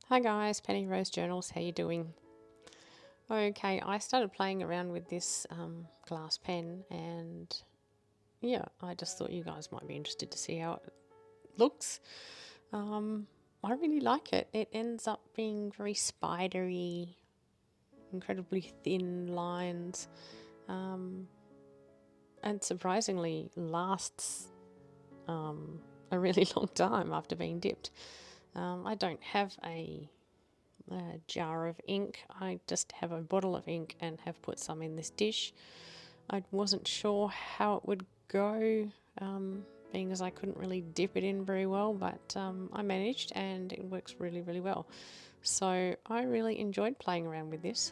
Hi guys, Penny Rose Journals, how you doing? Okay, I started playing around with this glass pen and yeah, I just thought you guys might be interested to see how it looks. I really like it. It ends up being very spidery, incredibly thin lines, and surprisingly lasts a really long time after being dipped. I don't have a jar of ink. I just have a bottle of ink and have put some in this dish. I wasn't sure how it would go, being as I couldn't really dip it in very well, but I managed and it works really, really well. So I really enjoyed playing around with this.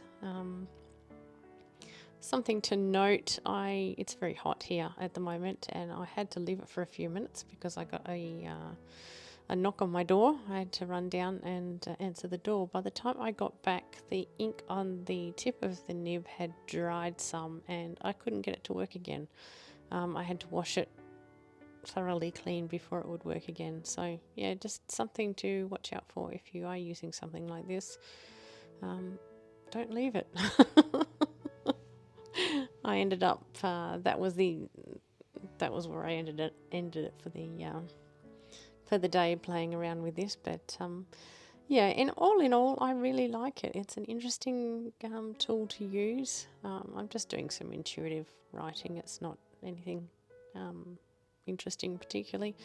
Something to note, it's very hot here at the moment and I had to leave it for a few minutes because I got a knock on my door. I had to run down and answer the door. By the time I got back, the ink on the tip of the nib had dried some and I couldn't get it to work again. I had to wash it thoroughly clean before it would work again. So yeah, just something to watch out for if you are using something like this. Don't leave it. I ended up that was where I ended it for the day playing around with this. But yeah, in all, I really like it. It's an interesting tool to use. I'm just doing some intuitive writing. It's not anything interesting particularly.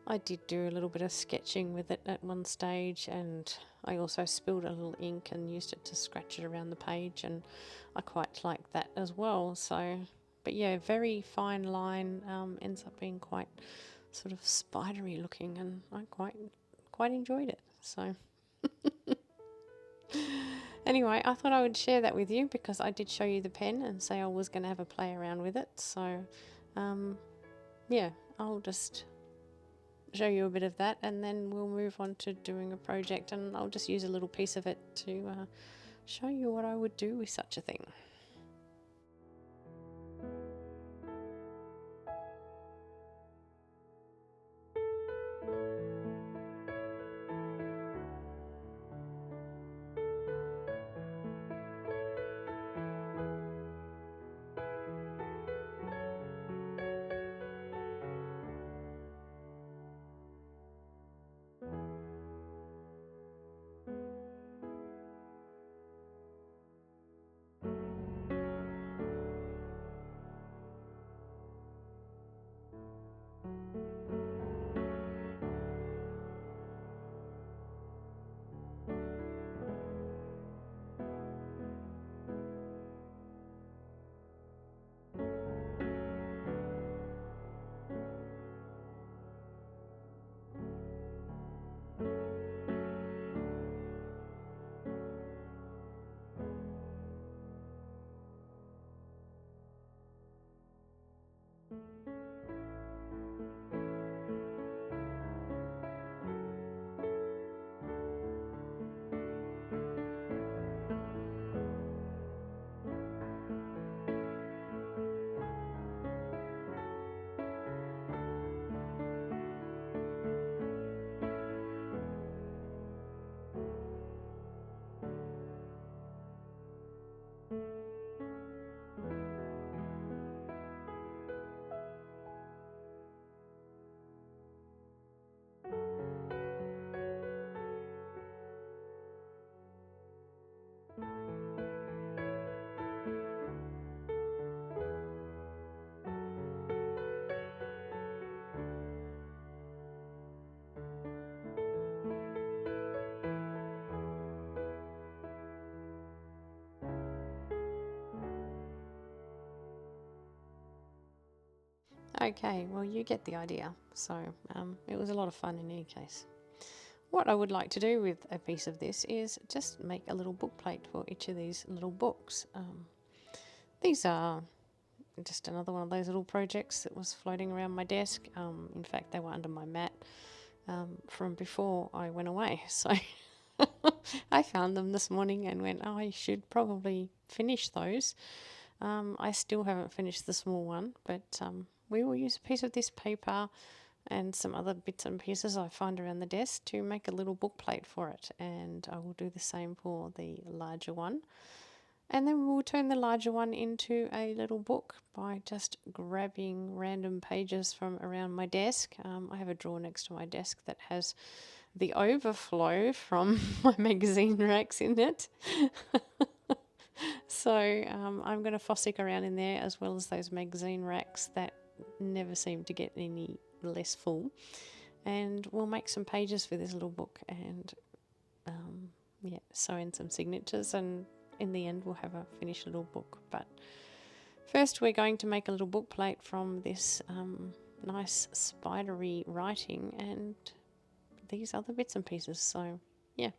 I did do a little bit of sketching with it at one stage, and I also spilled a little ink and used it to scratch it around the page, and I quite like that as well. So, but yeah, very fine line, ends up being quite sort of spidery looking, and I quite enjoyed it. So anyway, I thought I would share that with you because I did show you the pen and say I was going to have a play around with it. So yeah, I'll just show you a bit of that and then we'll move on to doing a project, and I'll just use a little piece of it to show you what I would do with such a thing. Okay, well, you get the idea. So it was a lot of fun in any case. What I would like to do with a piece of this is just make a little book plate for each of these little books. These are just another one of those little projects that was floating around my desk. In fact, they were under my mat from before I went away. So I found them this morning and went, oh, I should probably finish those. I still haven't finished the small one, but we will use a piece of this paper and some other bits and pieces I find around the desk to make a little book plate for it. And I will do the same for the larger one. And then we'll turn the larger one into a little book by just grabbing random pages from around my desk. I have a drawer next to my desk that has the overflow from my magazine racks in it. So I'm going to fossick around in there, as well as those magazine racks that never seem to get any less full. And we'll make some pages for this little book and sew in some signatures, and in the end we'll have a finished little book. But first we're going to make a little book plate from this nice spidery writing and these other bits and pieces. So yeah.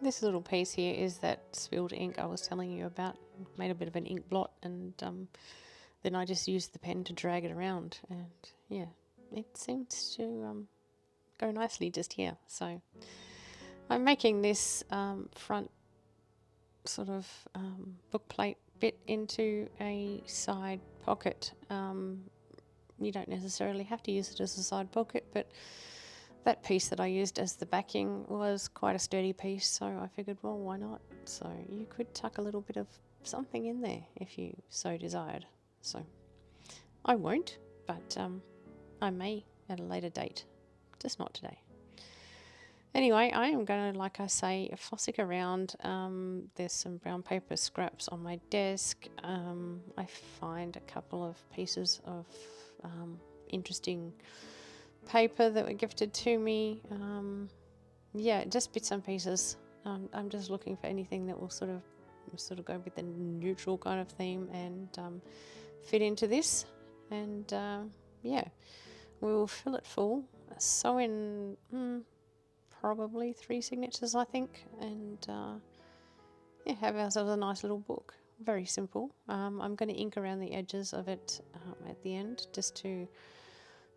This little piece here is that spilled ink I was telling you about. Made a bit of an ink blot, and then I just used the pen to drag it around, and yeah, it seems to go nicely just here. So I'm making this front sort of book plate bit into a side pocket. You don't necessarily have to use it as a side pocket, but that piece that I used as the backing was quite a sturdy piece, so I figured, well, why not? So you could tuck a little bit of something in there if you so desired. So I won't, but I may at a later date, just not today. Anyway, I am going to, like I say, fossick around. There's some brown paper scraps on my desk. I find a couple of pieces of interesting paper that were gifted to me. Yeah, just bits and pieces. I'm just looking for anything that will sort of go with the neutral kind of theme and fit into this. And yeah, we will fill it full. Sew in probably 3 signatures, I think, and yeah, have ourselves a nice little book. Very simple. I'm going to ink around the edges of it at the end, just to,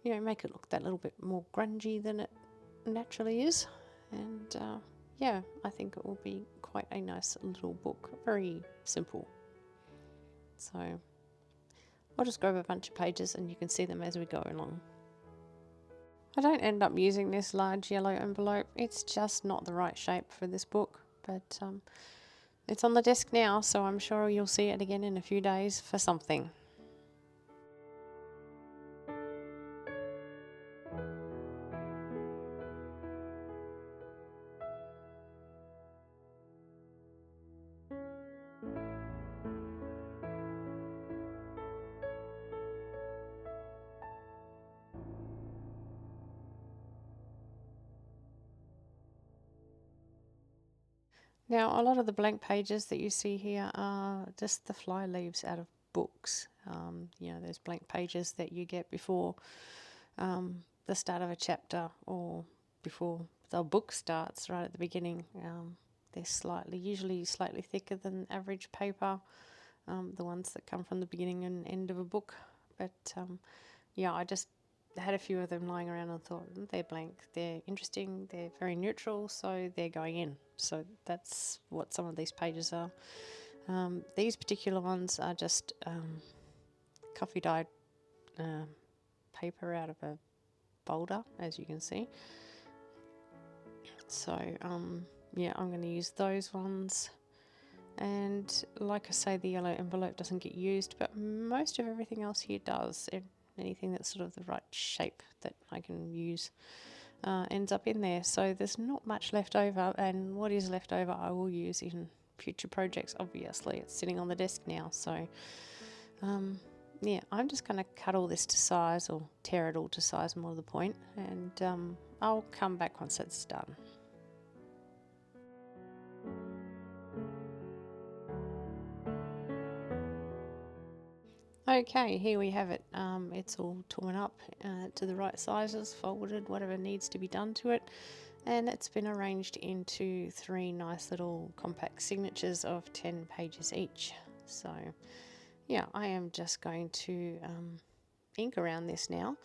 you know, make it look that little bit more grungy than it naturally is. And yeah, I think it will be quite a nice little book. Very simple. So I'll just grab a bunch of pages and you can see them as we go along. I don't end up using this large yellow envelope. It's just not the right shape for this book, but it's on the desk now, so I'm sure you'll see it again in a few days for something. Now, a lot of the blank pages that you see here are just the fly leaves out of books. You know, those blank pages that you get before the start of a chapter or before the book starts, right at the beginning. They're usually slightly thicker than average paper, the ones that come from the beginning and end of a book. But yeah, I just had a few of them lying around and thought, they're blank, they're interesting, they're very neutral, so they're going in. So that's what some of these pages are. These particular ones are just coffee dyed paper out of a boulder, as you can see. So yeah, I'm going to use those ones. And like I say, the yellow envelope doesn't get used, but most of everything else here does. Anything that's sort of the right shape that I can use ends up in there. So there's not much left over, and what is left over I will use in future projects. Obviously, it's sitting on the desk now, so yeah, I'm just going to cut all this to size, or tear it all to size, more to the point, and I'll come back once it's done. Okay, here we have it. It's all torn up to the right sizes, folded, whatever needs to be done to it, and it's been arranged into 3 nice little compact signatures of 10 pages each. So yeah, I am just going to ink around this now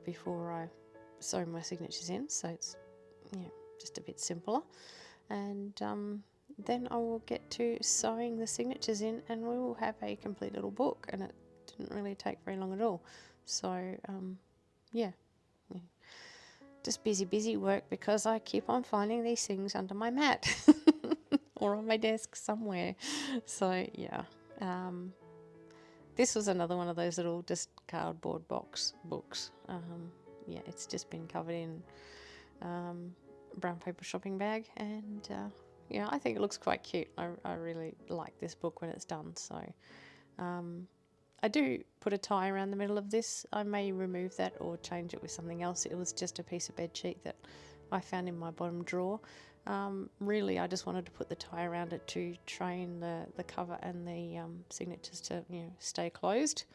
before I sew my signatures in, so it's just a bit simpler, and then I will get to sewing the signatures in, and we will have a complete little book. And it didn't really take very long at all. So yeah, just busy work, because I keep on finding these things under my mat or on my desk somewhere. So yeah, this was another one of those little just cardboard box books. Yeah, it's just been covered in brown paper shopping bag, and yeah, I think it looks quite cute. I really like this book when it's done. So I do put a tie around the middle of this. I may remove that or change it with something else. It was just a piece of bed sheet that I found in my bottom drawer. Really, I just wanted to put the tie around it to train the cover and the signatures to stay closed.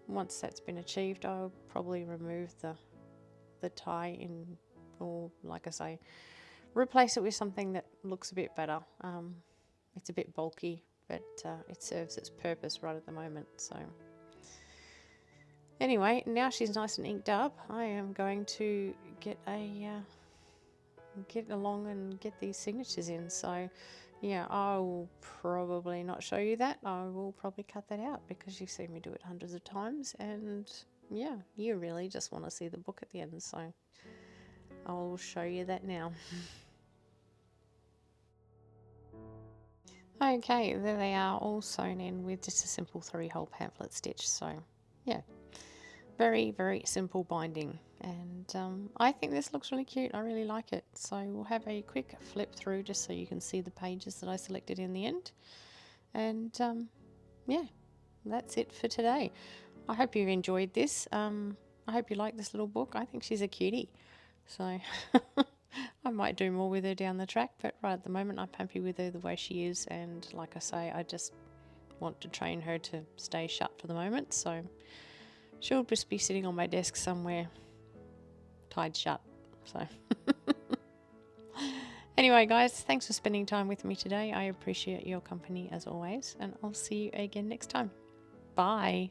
Once that's been achieved, I'll probably remove the tie or like I say, replace it with something that looks a bit better. It's a bit bulky, but it serves its purpose right at the moment. So anyway, now she's nice and inked up, I am going to get along and get these signatures in. So yeah, I will probably not show you that. I will probably cut that out, because you've seen me do it hundreds of times, and yeah, you really just want to see the book at the end. So I'll show you that now. Okay, there they are, all sewn in with just a simple 3-hole pamphlet stitch. So yeah, very simple binding, and I think this looks really cute. I really like it. So we'll have a quick flip through just so you can see the pages that I selected in the end, and yeah, that's it for today. I hope you've enjoyed this. I hope you like this little book. I think she's a cutie, so I might do more with her down the track, but right at the moment I'm happy with her the way she is, and like I say, I just want to train her to stay shut for the moment. So she'll just be sitting on my desk somewhere, tied shut. So anyway, guys, thanks for spending time with me today. I appreciate your company as always, and I'll see you again next time. Bye.